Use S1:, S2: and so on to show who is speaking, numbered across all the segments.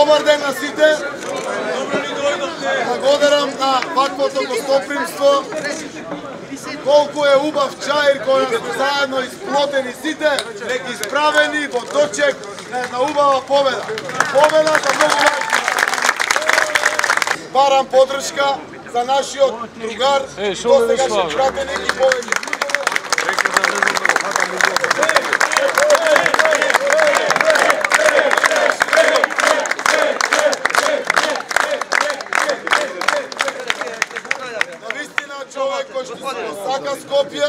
S1: Добар ден на сите. Благодарам на ваквото гостопримство. Колку е убав чаир кој сме заедно исплотени сите, исправени во дочек на една убава победа. Победа за многу важни. Барам подршка за нашиот другар, досегашен пратеник и повеќе. Човек кој што сака Скопје,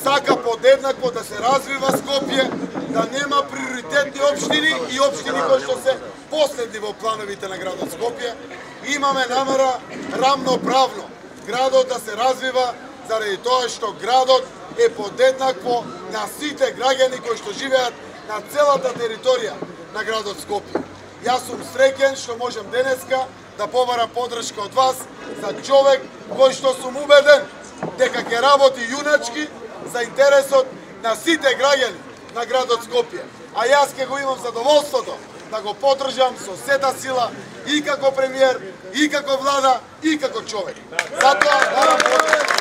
S1: сака подеднакво да се развива Скопје, да нема приоритетни општини и општини кои што се последни во плановите на градот Скопје. Имаме намера рамноправно градот да се развива заради тоа што градот е подеднакво на сите граѓани кои што живеат на целата територија на градот Скопје. Јас сум среќен што можам денеска да побарам подршка од вас за човек кој што сум убеден дека ќе работи јуначки за интересот на сите граѓани на градот Скопје. А јас ќе го имам задоволството да го поддржам со сета сила и како премиер, и како влада, и како човек. Затоа барам подршка.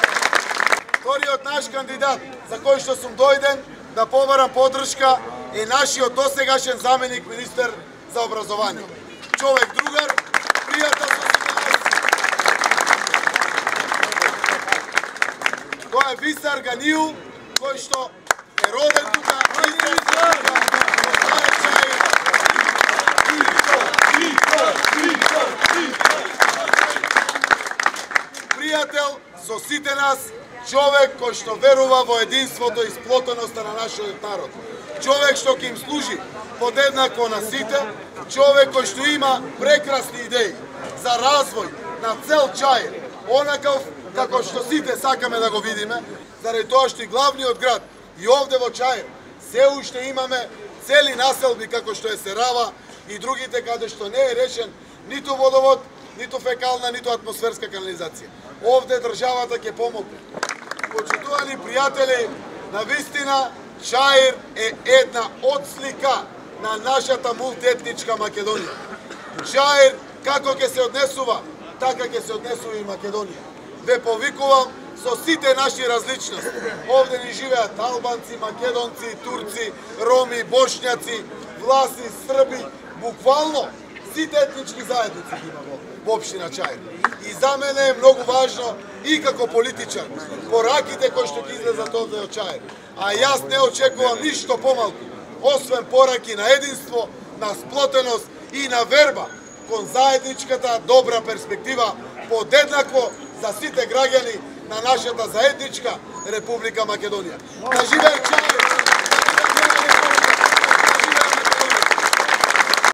S1: Вториот наш кандидат за кој што сум дојден да побарам подршка е нашиот досегашен заменик министер за образование. Човек другар, пријател со Тоа е Висар Ганију, кој што е роден тука, пријател со сите нас, човек кој што верува во единството и сплотеноста на нашиот народ. Човек што ќе им служи подеднакво на сите, човек кој што има прекрасни идеи за развој на цел Чаир, онаков како што сите сакаме да го видиме, заради тоа што и главниот град и овде во Чаир се уште имаме цели населби како што е Серава и другите каде што не е решен ниту водовод, ниту фекална, ниту атмосферска канализација. Овде државата ќе помогне. Почитувани пријатели, навистина Чаир е една отслика на нашата мултиетничка Македонија. Чаир како ќе се однесува, така ќе се однесува и Македонија. Ве повикувам со сите наши различности. Овде ни живеат албанци, македонци, турци, роми, бошњаци, власи, срби, буквално сите етнички заедници има во општина Чаир. И за мене е многу важно и како политичар, пораките кои што ќе излезат овде од Чаир. А јас не очекувам ништо помалку, освен пораки на единство, на сплотеност и на верба кон заедничката добра перспектива подеднакво за сите граѓани на нашата заедничка Република Македонија. Да живее Чаир!